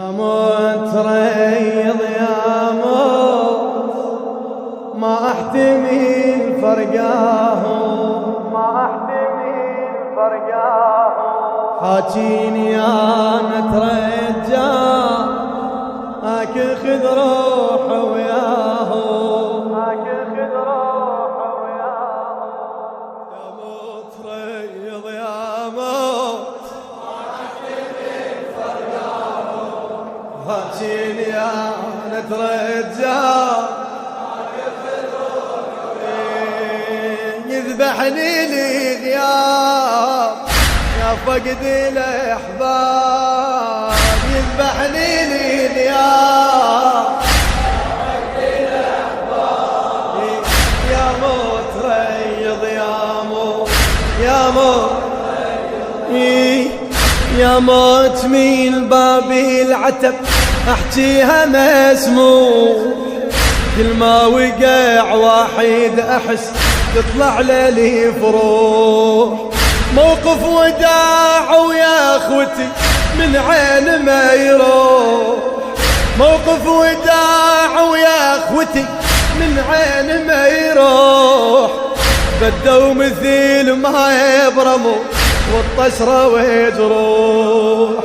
موت ريض يا موت ما احتمل فرقاه حاجيني يا نترجى خذ روحه وياه يا موت ريض يا موت حاجيني يا نترجى يذبحني لي غياب يا فقد الاحباب يذبحني لي غياب يا موت ريض يا موت يا موت يا موت من باب العتب احجيها مسموع كل ما وقع واحد احس تطلع لي فروح موقف وداع ويا اخوتي من عين ما يروح موقف وداع ويا اخوتي من عين ما يروح بدوا مثيل ما يبرموا والطشره وجروح